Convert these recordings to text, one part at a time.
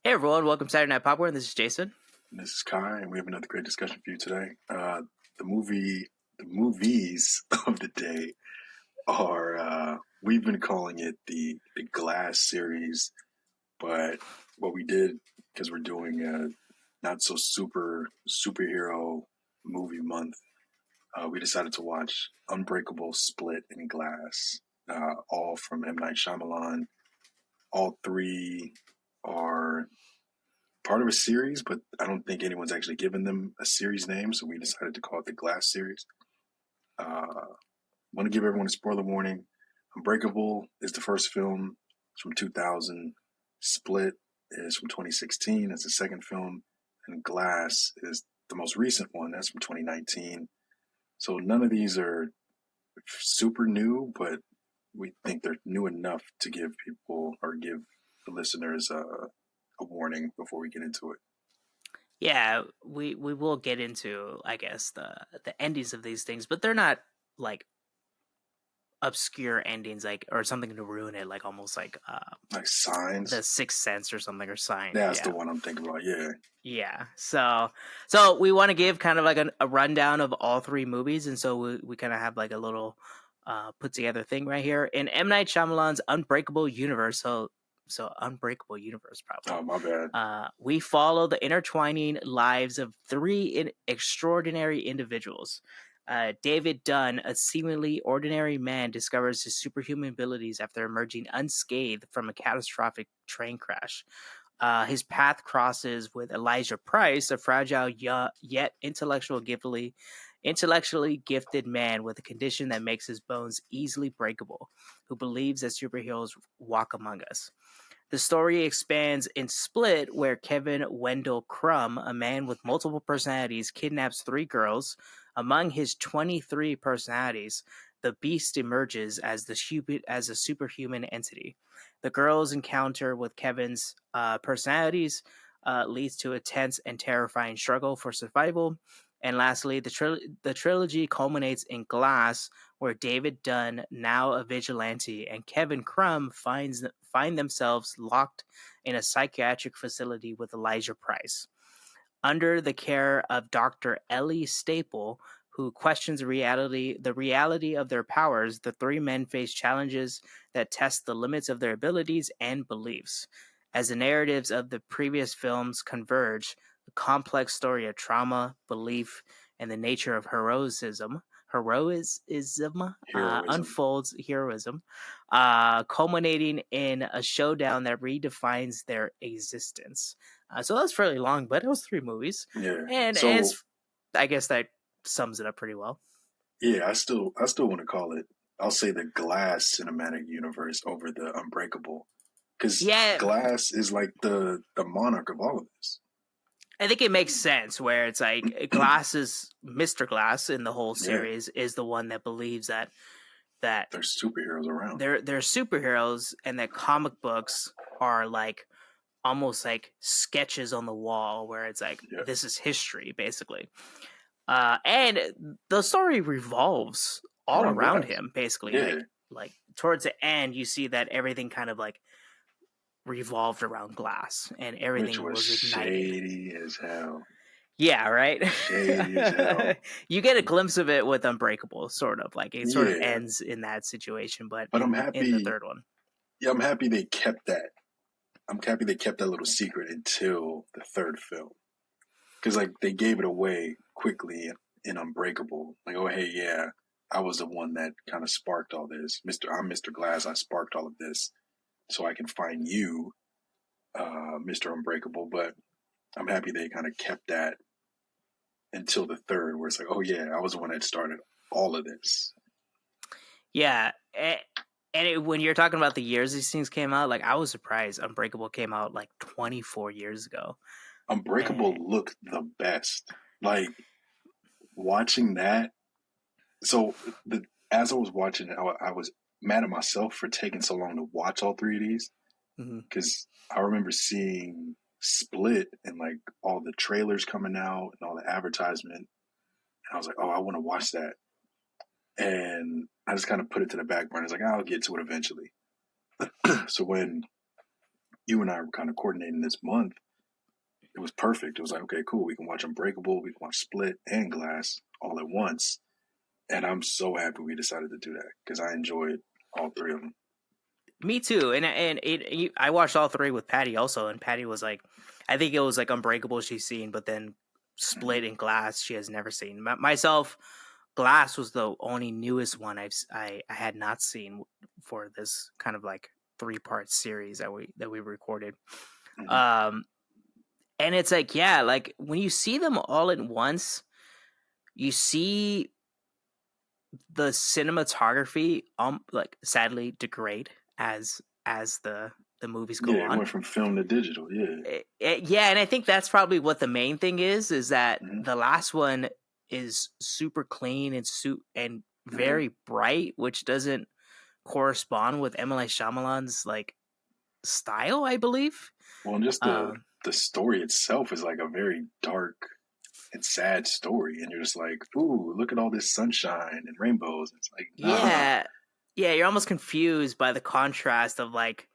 Hey everyone, welcome to Saturday Night Popcorn. This is Jason. And this is Kai, and we have another great discussion for you today. The movie, the movies of the day are we've been calling it the Glass series, but what we did because we're doing a not so superhero movie month, we decided to watch Unbreakable, Split, and Glass, all from M. Night Shyamalan. All three are part of a series, but I don't think anyone's actually given them a series name, so we decided to call it the Glass series. Want to give everyone a spoiler warning. Unbreakable is the first film. It's from 2000. Split is from 2016. It's the second film. And Glass is the most recent one. That's from 2019. So none of these are super new, but we think they're new enough to give people or give the listeners a warning before we get into it. Yeah, we will get into, I guess, the endings of these things, but they're not like obscure endings, like or something to ruin it, like almost like Like Signs. the Sixth Sense or something, or Sign. That's Yeah, the one I'm thinking about. Yeah. yeah. So we want to give kind of like a rundown of all three movies, and so we kind of have like a little put together thing right here in M. Night Shyamalan's Unbreakable universe. So Unbreakable Universe, probably. Oh, my bad. We follow the intertwining lives of three extraordinary individuals. David Dunn, a seemingly ordinary man, discovers his superhuman abilities after emerging unscathed from a catastrophic train crash. His path crosses with Elijah Price, a fragile yet intellectually gifted man with a condition that makes his bones easily breakable, who believes that superheroes walk among us. The story expands in Split, where Kevin Wendell Crumb, a man with multiple personalities, kidnaps three girls. Among his 23 personalities, the Beast emerges as a superhuman entity. The girls' encounter with Kevin's personalities leads to a tense and terrifying struggle for survival. And lastly, the trilogy culminates in Glass, where David Dunn, now a vigilante, and Kevin Crumb find themselves locked in a psychiatric facility with Elijah Price. Under the care of Dr. Ellie Staple, who questions the reality of their powers, the three men face challenges that test the limits of their abilities and beliefs. As the narratives of the previous films converge, the complex story of trauma, belief, and the nature of heroism Heroism. unfolds culminating in a showdown that redefines their existence. So that's fairly long, but it was three movies, Yeah. and So it's I guess that sums it up pretty well. yeah, I still want to call it. I'll say the Glass cinematic universe over the Unbreakable, because Yeah, Glass is like the monarch of all of this. I think it makes sense where it's like Glass is Mr. Glass in the whole Yeah, series is the one that believes that there's superheroes around. they're superheroes and that comic books are like almost like sketches on the wall where it's like Yeah, this is history basically. And the story revolves all around around Glass. him basically. Yeah, Like towards the end, you see that everything kind of like revolved around Glass, and which everything was was ignited. shady as hell. Yeah, right. Shady as hell. You get a glimpse of it with Unbreakable, sort of like it sort of Yeah, ends in that situation, but but I'm in the happy. third one, Yeah, I'm happy they kept that. I'm happy they kept that little secret until the third film. Because like they gave it away quickly in Unbreakable. Like, oh hey, yeah, I was the one that kind of sparked all this. I'm Mr. Glass. I sparked all of this, so I can find you, Mr. Unbreakable. But I'm happy they kind of kept that until the third, where it's like, oh yeah, I was the one that started all of this. yeah. When you're talking about the years these things came out, like I was surprised Unbreakable came out like 24 years ago. Unbreakable And looked the best. Like watching that. So as I was watching it, I was mad at myself for taking so long to watch all three of these, mhm. because I remember seeing Split and like all the trailers coming out and all the advertisement, and I was like, oh, I want to watch that, and I just kind of put it to the back burner. It's like, I'll get to it eventually. So when you and I were kind of coordinating this month, it was perfect. It was like, okay, cool. We can watch Unbreakable, we can watch Split and Glass all at once. And I'm so happy we decided to do that because I enjoyed all three of them. Me too. I watched all three with Patty also, and Patty was like, I think it was like Unbreakable she's seen, but then Mm-hmm. Split and Glass she has never seen. Myself, Glass was the only newest one I had not seen for this kind of like 3-part series that we recorded. Mm-hmm. Um, and it's like, yeah, like when you see them all at once, you see the cinematography like sadly degrade as the movies go Yeah, it on. went from film to digital. Yeah. Yeah, and I think that's probably what the main thing is that Mm-hmm. the last one is super clean and Mm-hmm. very bright, which doesn't correspond with Emily Shyamalan's like style, I believe. Well, and just Um, the story itself is like a very dark and sad story, and you're just like, ooh, look at all this sunshine and rainbows. It's like, nah. yeah, yeah, you're almost confused by the contrast of like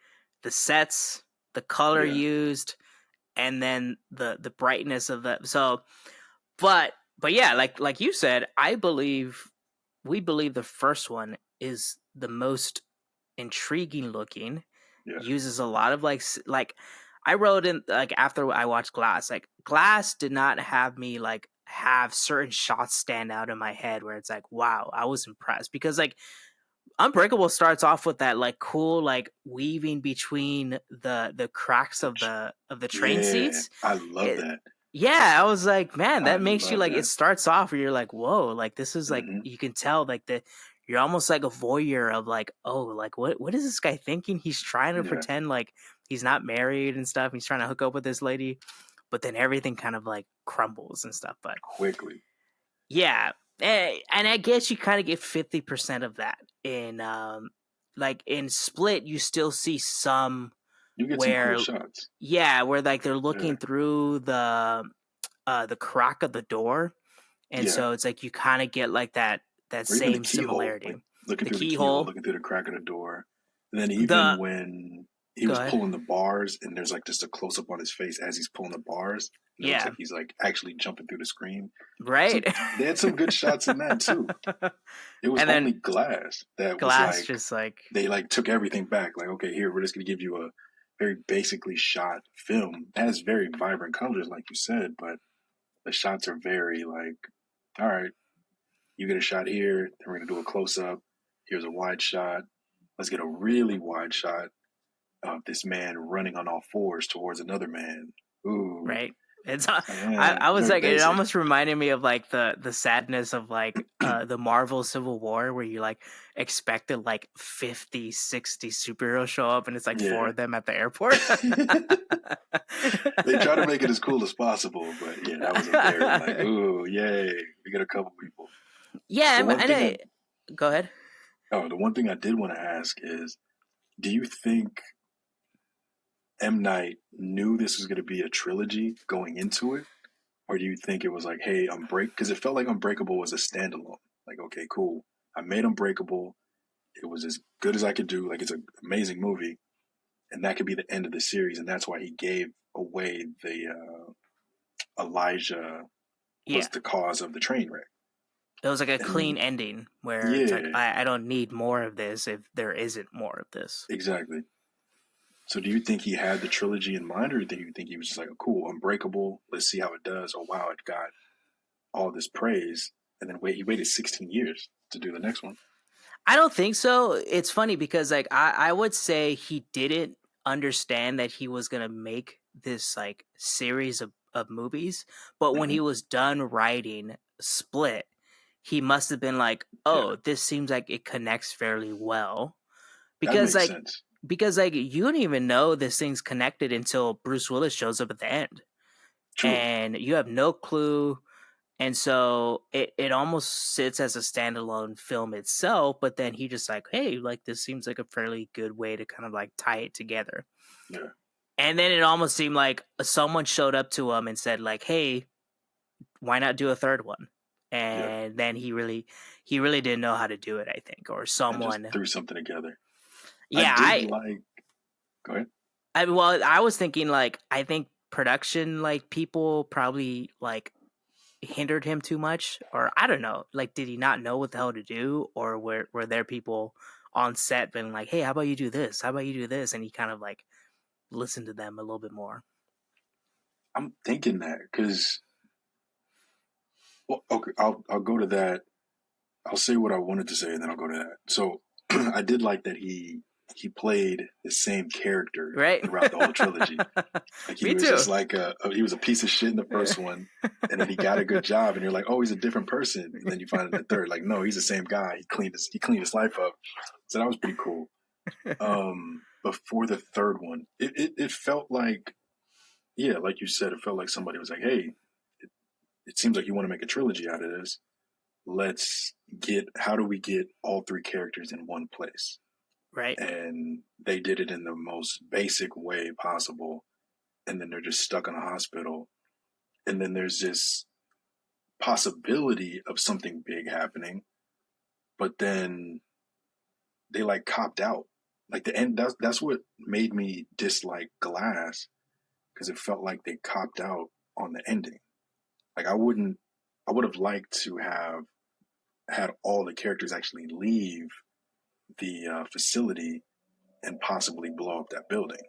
the sets, the color Yeah. used, and then the brightness of the so but yeah, like you said, we believe the first one is the most intriguing looking, Yeah. uses a lot of like I wrote in like after I watched Glass, like Glass did not have me like have certain shots stand out in my head where it's like, wow, I was impressed because like Unbreakable starts off with that like cool like weaving between the cracks of the train Yeah. seats. I love It, that. yeah, I was like, man, I that makes you love like it that. starts off where you're like, whoa, like this is like Mm-hmm. you can tell like the you're almost like a voyeur of like, oh, like what is this guy thinking? He's trying to Yeah. pretend like he's not married and stuff. He's trying to hook up with this lady, but then everything kind of like crumbles and stuff. But Quickly. yeah, and I guess you kind of get 50% of that in like in Split. You still see some You get some cool where shots. yeah, where like they're Yeah. looking through the crack of the door, and Yeah. so it's like you kind of get like that Or even the same keyhole, similarity. like looking The through the keyhole, keyhole, looking through the crack of the door. And then even the when he go was ahead, pulling the bars and there's like just a close up on his face as he's pulling the bars, and it looks yeah, like he's like actually jumping through the screen. right, They had some good shots in that too. It was and only then Glass that was Glass like just like they like took everything back. Like, okay, here we're just gonna give you a very basically shot film. It has very vibrant colors, like you said, but the shots are very like, all right, you get a shot here, then we're gonna do a close up. Here's a wide shot. Let's get a really wide shot of this man running on all fours towards another man. Ooh, right. It's it's like, eh, I was very like it basic. almost reminded me of like the sadness of like the Marvel Civil War where you like expected like 50, 60 superheroes show up and it's like four Yeah. of them at the airport. They try to make it as cool as possible, but yeah, that was a very like, ooh, yay, we got a couple people. Yeah, The one and thing I go ahead. the one thing I did want to ask is, do you think M Night knew this was going to be a trilogy going into it, or do you think it was like, hey, because it felt like Unbreakable was a standalone. Like, okay, cool, I made Unbreakable. It was as good as I could do. Like, it's an amazing movie, and that could be the end of the series, and that's why he gave away the Elijah was Yeah, the cause of the train wreck. it was like a clean And ending where it's like yeah, I don't need more of this if there isn't more of this. exactly. So do you think he had the trilogy in mind, or do you think he was just like, oh, cool, Unbreakable, let's see how it does. Oh wow, it got all this praise, and then he waited 16 years to do the next one. I don't think so. It's funny because like I would say he didn't understand that he was gonna make this like series of movies, but when Hmm. he was done writing Split, he must have been like, Yeah, oh, this seems like it connects fairly well. that Because makes like sense. you don't even know this thing's connected until Bruce Willis shows up at the end. True. And you have no clue, and so it almost sits as a standalone film itself, but then he just like, hey, like this seems like a fairly good way to kind of like tie it together. Yeah, And then it almost seemed like someone showed up to him and said like, hey, why not do a third one? yeah, And then he really didn't know how to do it, I think, or and just someone. threw something together. I Yeah, did like. Go ahead. well, I was thinking like I think production like people probably like hindered him too much, or I don't know. Like, did he not know what the hell to do, or were there people on set been like, "Hey, how about you do this? How about you do this?" And he kind of like listened to them a little bit more. I'm thinking that because, well, okay, I'll go to that. I'll say what I wanted to say, and then I'll go to that. So I did like that he played the same character Right? throughout the whole trilogy. Like he Me was just too. like he was a piece of shit in the first one, and then he got a good job, and you're like, oh, he's a different person, and then you find in the third, like, no, he's the same guy. He cleaned his life up, so that was pretty cool. But for the third one, it felt like, yeah, like you said, it felt like somebody was like, hey, it seems like you want to make a trilogy out of this. Let's get how do we get all three characters in one place? Right. And they did it in the most basic way possible, and then they're just stuck in a hospital, and then there's this possibility of something big happening, but then they like copped out. Like the end, that's what made me dislike Glass, because it felt like they copped out on the ending. Like I would have liked to have had all the characters actually leave the facility and possibly blow up that building.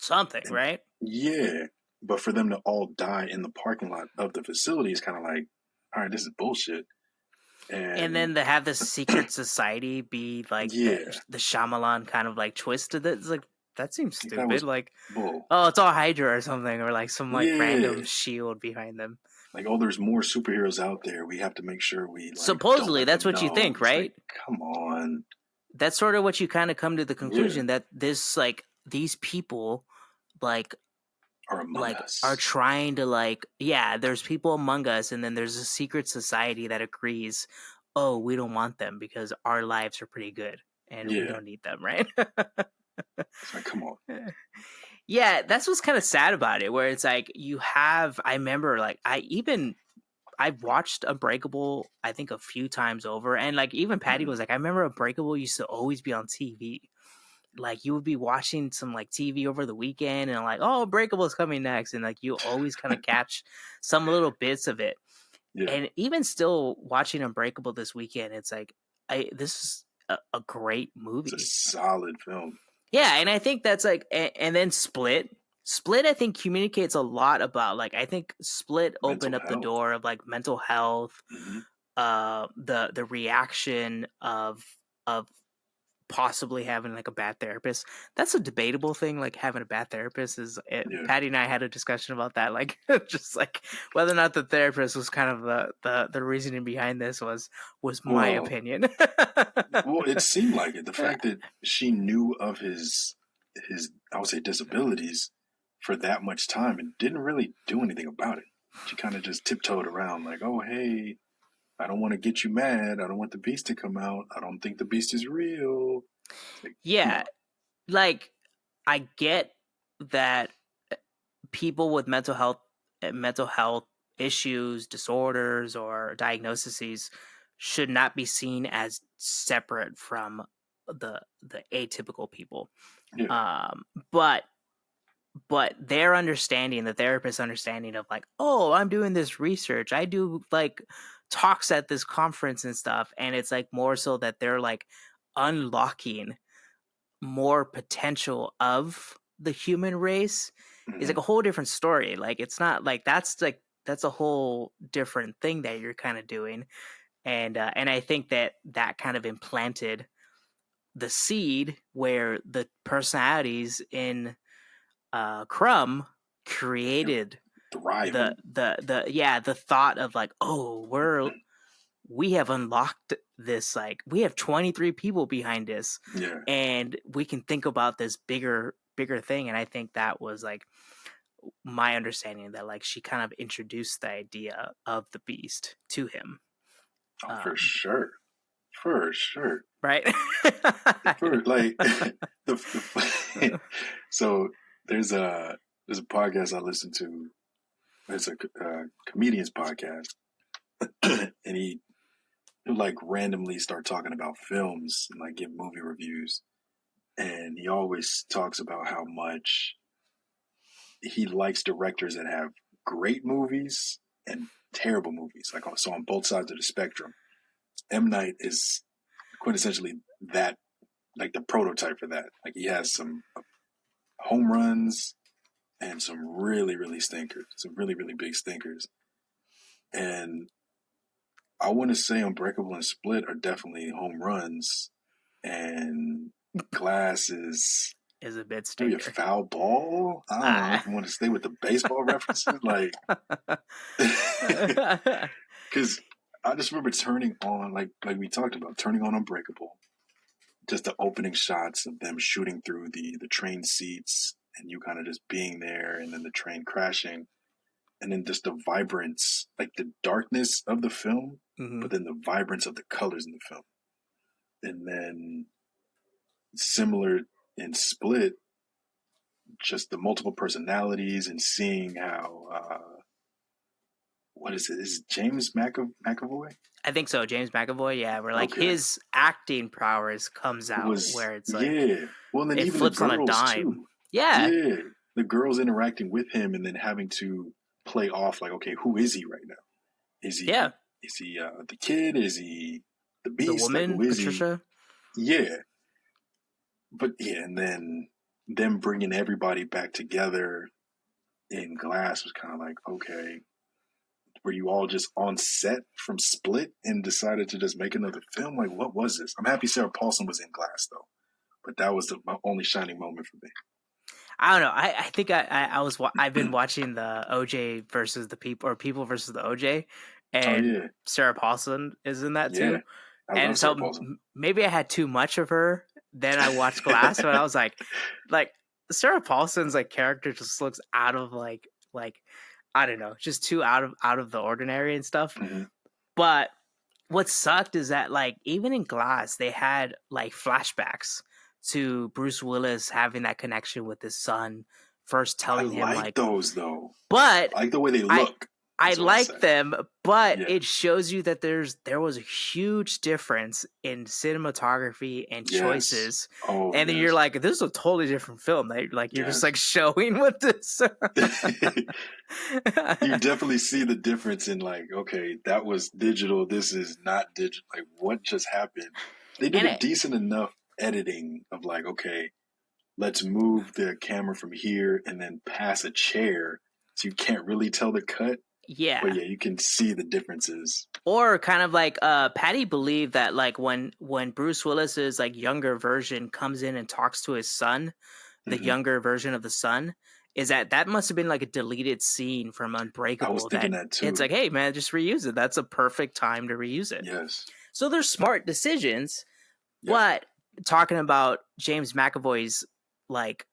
Something, And right? yeah, but for them to all die in the parking lot of the facility is kind of like, all right, this is bullshit. And And then to have the secret society be like yeah, the Shyamalan kind of like twist to this, it's like that seems like that stupid. was Like, bull. oh, it's all Hydra or something, or like some like random Yeah, shield behind them. like, oh, there's more superheroes out there. We have to make sure we like don't Supposedly, let that's them what you know. think, It's like, right? come on. That's sort of what you kind of come to the Yeah, conclusion that this like these people like are among like are us. trying to like yeah, there's people among us, and then there's a secret society that agrees, oh, we don't want them because our lives are pretty good and we Yeah, don't need them, right? it's like, come on. Yeah, that's what's kind of sad about it, where it's like you have I remember like I've watched Unbreakable I think a few times over, and like even Patty Mhm. was like, I remember Unbreakable used to always be on TV. Like you would be watching some like TV over the weekend and like, oh, Unbreakable is coming next, and like you always kind of catch some little bits of it. Yeah, And even still watching Unbreakable this weekend, it's like this is a great it's a movie. solid film. Yeah, and I think that's like, and then Split. Split, I think, communicates a lot about like I think Split opened Mental up the health. door of like mental health, Hmm. the reaction of possibly having like a bad therapist. That's a debatable thing. Like having a bad therapist is. Yeah. Patty and I had a discussion about that. Like just like whether or not the therapist was kind of the reasoning behind this was my Well, opinion. well, it seemed like it. The fact that she knew of his I would say disabilities for that much time and didn't really do anything about it. She kind of just tiptoed around like, "Oh, hey, I don't want to get you mad. I don't want the beast to come out. I don't think the beast is real." It's like, come Yeah, on. like I get that people with mental health issues, disorders, or diagnoses should not be seen as separate from the atypical people. Yeah. Um, but their understanding, the therapist's understanding of like, oh, I'm doing this research, I do like talks at this conference and stuff, and it's like more so that they're like unlocking more potential of the human race is like Hmm. a whole different story. Like it's not like that's a whole different thing that you're kind of doing, and I think that that kind of implanted the seed where the personalities in Crumb They're created thriving. the yeah the thought of like, oh, we have unlocked this, like we have 23 people behind us, Yeah. and we can think about this bigger thing. And I think that was like my understanding, that like she kind of introduced the idea of the beast to him. Oh, for um sure. For sure. right. For like so there's a podcast I listen to. It's a comedian's podcast, and he'll like randomly start talking about films and like give movie reviews. and he always talks about how much he likes directors that have great movies and terrible movies, like so on both sides of the spectrum. M. Night is quintessentially that, like the prototype for that. Like he has some home runs and some really, really stinkers, some really, really big stinkers. And I want to say Unbreakable and Split are definitely home runs, and Glass is Is a bit maybe a stinker. foul ball. I don't know Ah. if you want to stay with the baseball references, like, because I just remember turning on, like we talked about, turning on Unbreakable, just the opening shots of them shooting through the train seats, and you kind of just being there, and then the train crashing, and then just the vibrance, like the darkness of the film, hmm but then the vibrance of the colors in the film. And then similar in Split, just the multiple personalities and seeing how what is it? Is it James McAvoy? I think so. James McAvoy, yeah, where like Okay, his acting prowess comes out, was where it's like yeah. Well, and then it even the flips on a girls dime. too. Yeah, Yeah, the girls interacting with him and then having to play off like, okay, who is he right now? Is yeah. he the kid? Is he the The beast? Like, woman, who is he? Patricia. Yeah, but yeah, and then them bringing everybody back together in Glass was kind of like, okay, were you all just on set from Split and decided to just make another film? Like, what was this? I'm happy Sarah Paulson was in Glass though, but that was my only shining moment for me. I don't know. I think I've been watching the OJ versus the people or people versus the OJ, Oh and yeah, Sarah Paulson is in that yeah, too. I And love so Sarah Paulson. maybe I had too much of her. Then I watched Glass, but I was like Sarah Paulson's like character just looks out of like I don't know, just too out of the ordinary and stuff. Mm-hmm. But what sucked is that like even in Glass they had like flashbacks to Bruce Willis having that connection with his son, first I telling him like like, those though. but I like the way they I look. I That's what I'll like say. them, but Yeah. it shows you that there was a huge difference in cinematography and Yes. choices, Oh and then you're yes. like, this is a totally different film. Like you're just Yes. like showing what this. You definitely see the difference in like, okay, that was digital. This is not digital. Like, what just happened? They did and a it, decent enough editing of like, okay, let's move the camera from here and then pass a chair, so you can't really tell the cut. But yeah, yeah, you can see the differences. or kind of like Patty believed that like when Bruce Willis's like younger version comes in and talks to his son, the Hmm. younger version of the son, is that must have been like a deleted scene from I was Unbreakable, thinking that that it's too. like, hey man, just reuse it. That's a perfect time to reuse it. Yes. So they're smart decisions. Yep. But talking about James McAvoy's like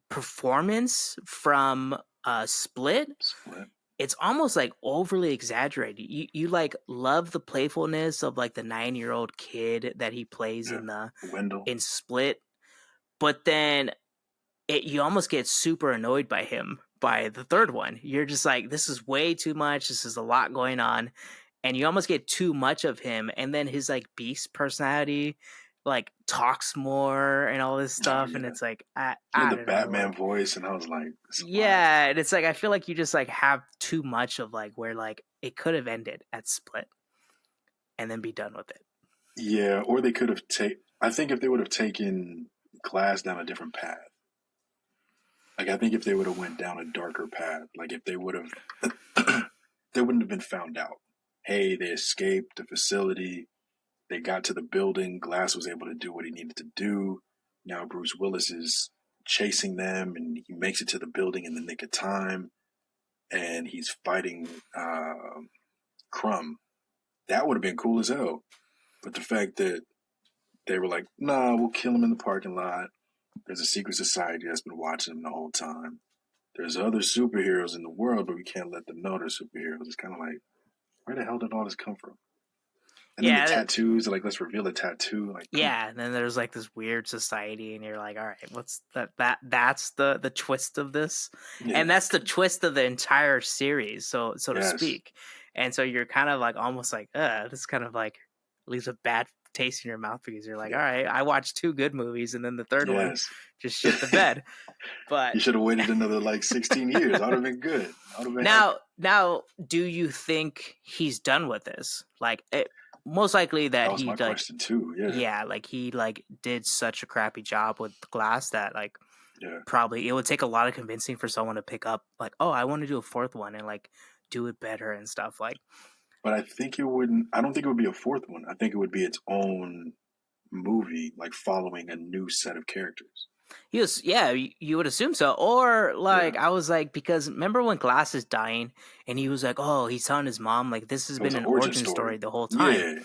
performance from Split, Split. it's almost like overly exaggerated. You like love the playfulness of like the 9-year-old kid that he plays Yeah. in the Wendell. in Split, but then you almost get super annoyed by him by the third one. You're just like, this is way too much. This is a lot going on, and you almost get too much of him. And then his like beast personality, like talks more and all this Oh stuff. And yeah. it's like He had I the don't know, Batman like voice, and I was like, "This is wild." yeah. And it's like I feel like you just like have too much of like where like it could have ended at Split and then be done with it. Yeah, or they could have taken. I think if they would have taken Glass down a different path, like I think if they would have went down a darker path, like if they would have, they wouldn't have been found out. Hey, they escaped the facility. They got to the building. Glass was able to do what he needed to do. Now Bruce Willis is chasing them, and he makes it to the building in the nick of time, and he's fighting Crumb. That would have been cool as hell. But the fact that they were like, nah, we'll kill him in the parking lot. There's a secret society that's been watching him the whole time. There's other superheroes in the world, but we can't let them know they're superheroes. It's kind of like, where the hell did all this come from? And then the Yeah, tattoos, like, let's reveal a tattoo. Like, come on. yeah, and then there's like this weird society, and you're like, all right, what's that's the twist of this, and Yeah. that's the twist of the entire series, so to Yes. speak. And so you're kind of like almost like, this is kind of like leaves a bad taste in your mouth because you're like, Yeah. all right, I watched two good movies and then the third one Yes. just shit the bed. But You should have waited another like 16 years. I would have been good. I would have been happy. now, do you think he's done with this? Like, most likely That that was he my like, question too. Yeah. yeah, like he like did such a crappy job with Glass that like Yeah. probably it would take a lot of convincing for someone to pick up like, oh, I want to do a fourth one and like do it better and stuff. Like, But I think it wouldn't, I don't think it would be a fourth one. I think it would be its own movie, like following a new set of characters. he was, yeah, you would assume so. Or like, Yeah. I was like, because remember when Glass is dying and he was like, oh, he's telling his mom like this has It was been an an origin origin story. story the whole time. Yeah.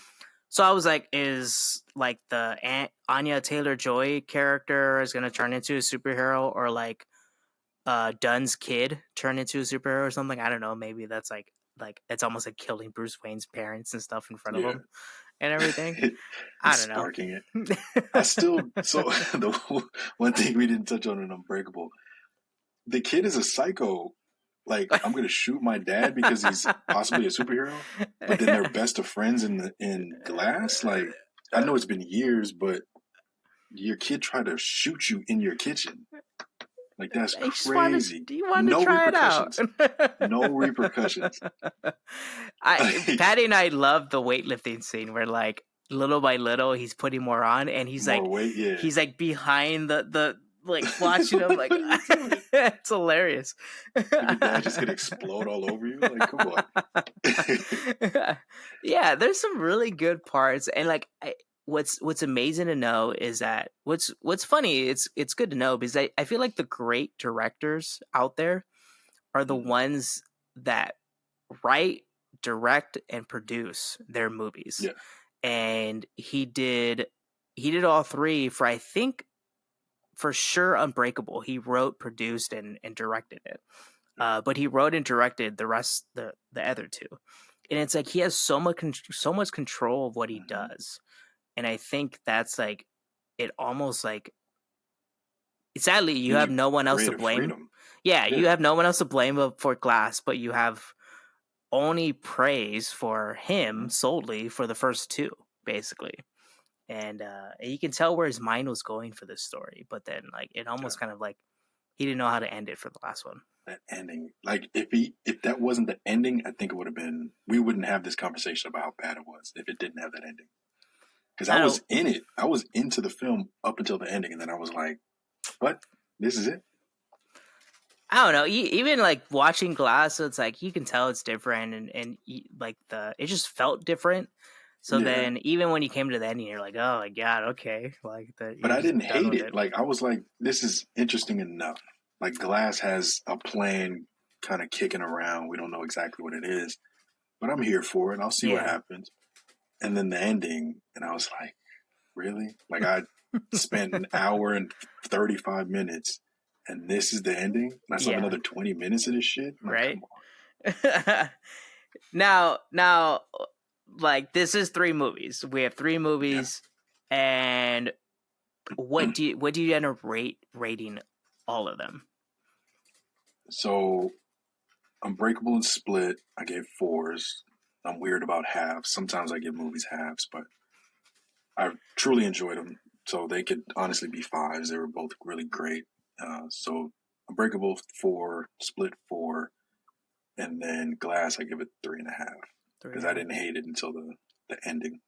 So I was like, is like the Anya Taylor-Joy character is gonna turn into a superhero, or like Dunn's kid turn into a superhero or something? I don't know. Maybe that's like it's almost like killing Bruce Wayne's parents and stuff in front of Yeah. him and everything. He's I don't know. sparking it. I still, so the one thing we didn't touch on in Unbreakable, the kid is a psycho. Like, I'm gonna shoot my dad because he's possibly a superhero, but then they're best of friends in Glass. Like, I know it's been years, but your kid tried to shoot you in your kitchen. Like, that's I just wanted crazy. you wanted to No try it out. repercussions. No repercussions. Patty and I love the weightlifting scene where like little by little he's putting more on and More weight, yeah. he's like behind the like watching him like What are you doing? it's hilarious. Your dad just gonna explode all over you? Like, come on. Yeah, there's some really good parts and like what's amazing to know is that what's funny, it's good to know because I feel like the great directors out there are the ones that write, direct, and produce their movies. Yeah. And he did all three for, I think, for sure, Unbreakable. He wrote, produced, and directed it. But he wrote and directed the rest, the other two. And it's like he has so much control of what he does. And I think that's like it almost like sadly you have no one else to blame. Freedom. Yeah, you have no one else to blame for Glass, but you have only praise for him solely for the first two, basically. And you can tell where his mind was going for this story, but then like it almost kind of like he didn't know how to end it for the last one. That ending, like if that wasn't the ending, I think it would have been, we wouldn't have this conversation about how bad it was if it didn't have that ending. Because I was in it, I was into the film up until the ending, and then I was like, "What? This is it?" I don't know. Even like watching Glass, it's like you can tell it's different, and like it just felt different. So then, even when you came to the ending, you're like, "Oh my god, okay." Like but I didn't hate it. Like I was like, "This is interesting enough." Like Glass has a plan, kind of kicking around. We don't know exactly what it is, but I'm here for it. I'll see what happens. And then the ending, and I was like, "Really?" Like I spent an hour and 35 minutes. And this is the ending? And I still have another 20 minutes of this shit? Like, right? Come on. Now, like, this is 3 movies. We have 3 movies, and what do you end up rating all of them? So, Unbreakable and Split, I gave 4s. I'm weird about halves. Sometimes I give movies halves, but I truly enjoyed them. So they could honestly be 5s. They were both really great. So Unbreakable 4, Split 4, and then Glass I give it 3.5 because I didn't hate it until the ending.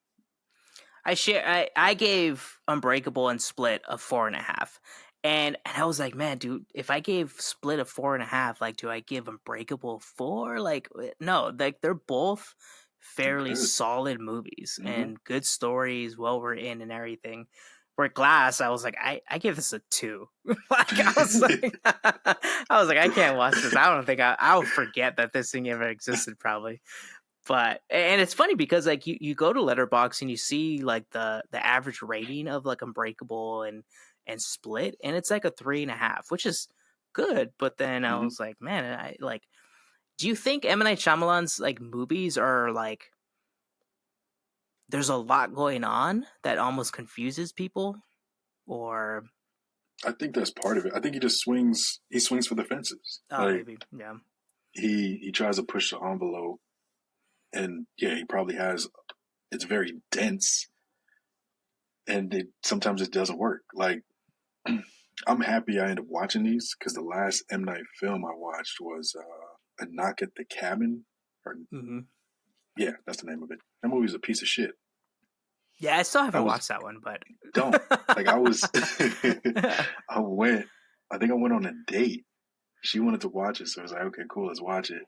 I gave Unbreakable and Split a 4.5, and I was like, man, dude, if I gave Split a 4.5, like, do I give Unbreakable 4? Like, no, like they're both fairly solid movies and good stories, well written and everything. For Glass, I was like, I give this a 2. Like I was like, I can't watch this. I don't think I'll forget that this thing ever existed, probably. But and it's funny because like you go to Letterboxd and you see like the average rating of like Unbreakable and Split, and it's like a 3.5, which is good. But then I was like, man, I like. Do you think M. Night Shyamalan's like movies are like? There's a lot going on that almost confuses people, or I think that's part of it. I think he just swings. He swings for the fences. Oh, like, maybe, yeah. He tries to push the envelope, and yeah, he probably has it's very dense, and sometimes it doesn't work. Like I'm happy I ended up watching these because the last M Night film I watched was A Knock at the Cabin, or Hmm. yeah, that's the name of it. That movie was a piece of shit. Yeah, I still I haven't was watched that one, but don't like I was. I went. I think I went on a date. She wanted to watch it, so I was like, okay, cool, let's watch it.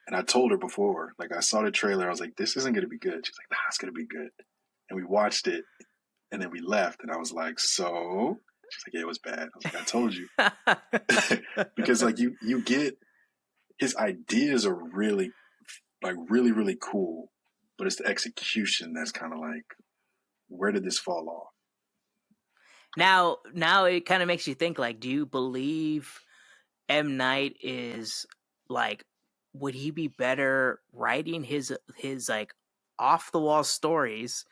And I told her before, like I saw the trailer, I was like, this isn't gonna be good. She's like, nah, it's gonna be good. And we watched it, and then we left, and I was like, so? She's like, yeah, it was bad. I was like, I told you. Because like you get his ideas are really like really cool, but it's the execution that's kind of like, where did this fall off? now it kind of makes you think. Like, do you believe M Night is like? Would he be better writing his like off the wall stories,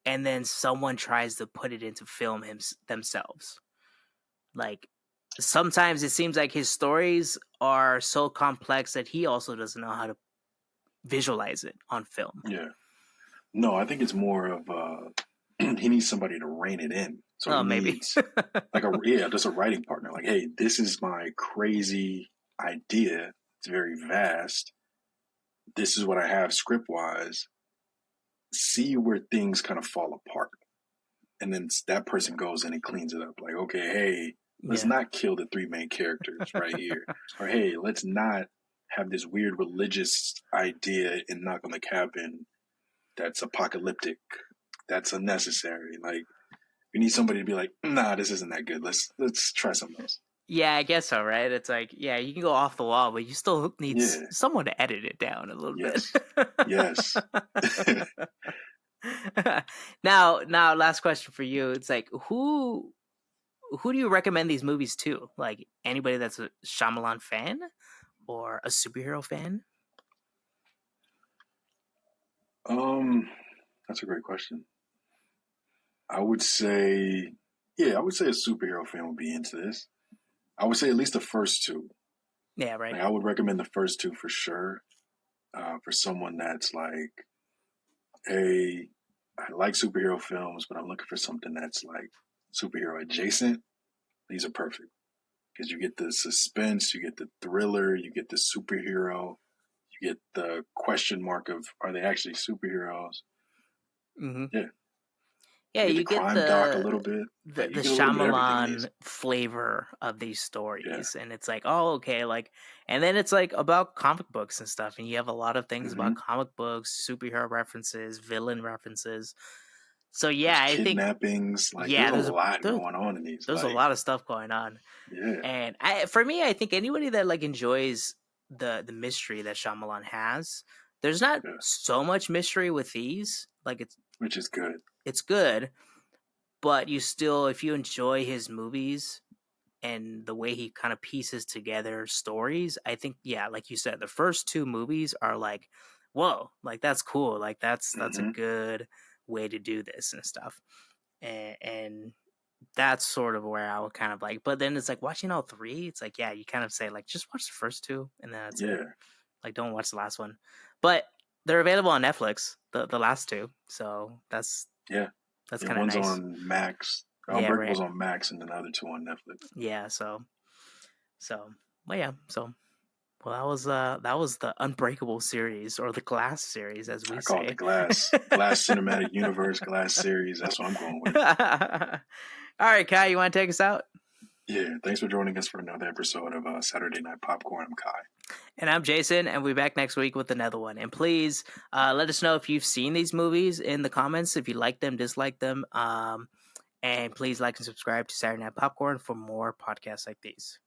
and then someone tries to put it into film themselves? Like, sometimes it seems like his stories are so complex that he also doesn't know how to visualize it on film. Yeah. No, I think it's more of he needs somebody to rein it in. So Oh, he maybe. needs like just a writing partner. Like, hey, this is my crazy idea. It's very vast. This is what I have script wise. See where things kind of fall apart. And then that person goes in and cleans it up. Like, okay, hey, let's Yeah. not kill the three main characters right here. Or hey, let's not have this weird religious idea in Knock on the Cabin that's apocalyptic. That's unnecessary. Like, you need somebody to be like, nah, this isn't that good. Let's try something else. Yeah, I guess so, right? It's like, yeah, you can go off the wall, but you still need Yeah. someone to edit it down a little bit. Yes. Yes. Now, last question for you. It's like, who do you recommend these movies to? Like, anybody that's a Shyamalan fan or a superhero fan? um, that's a great question. I would say, yeah, I would say a superhero fan would be into this. I would say at least the first two. Yeah, right. Like, I would recommend the first two for sure. For someone that's like, hey, I like superhero films, but I'm looking for something that's like superhero adjacent. These are perfect because you get the suspense, you get the thriller, you get the superhero, you get the question mark of are they actually superheroes? Hmm. Yeah, Yeah, you get the you get crime doc a little bit. Like the you get a little bit of everything in these. Shyamalan flavor of these Yeah. stories, and it's like, oh, okay, like, and then it's like about comic books and stuff, and you have a lot of things Mm-hmm. about comic books, superhero references, villain references. So There's yeah, I think kidnappings. Like there's yeah, a lot there, going on in these. there's a Like lot of stuff going on, yeah, and for me, I think anybody that like enjoys the mystery that Shyamalan has, there's not yeah, so much mystery with these. Like, which is good. it's good, but you still, if you enjoy his movies and the way he kind of pieces together stories, I think, yeah, like you said, the first two movies are like, whoa, like that's cool, like that's a Mm-hmm. good way to do this and stuff, and that's sort of where I would kind of like. But then it's like watching all three, it's like, yeah, you kind of say like just watch the first two and then that's it. Yeah, Like, don't watch the last one, but they're available on Netflix, the last two, so yeah, that's yeah. kind of One's nice. on Max. Yeah, right. Unbreakable's on Max, and then the other two on Netflix. Yeah, so, but yeah, so well, that was the Unbreakable series, or the Glass series, as we I call it the say. Glass Cinematic Universe, Glass series. That's what I'm going with. All right, Kai, you want to take us out? Yeah, thanks for joining us for another episode of Saturday Night Popcorn. I'm Kai. And I'm Jason, and we'll be back next week with another one. And please let us know if you've seen these movies in the comments, if you like them, dislike them. And please like and subscribe to Saturday Night Popcorn for more podcasts like these.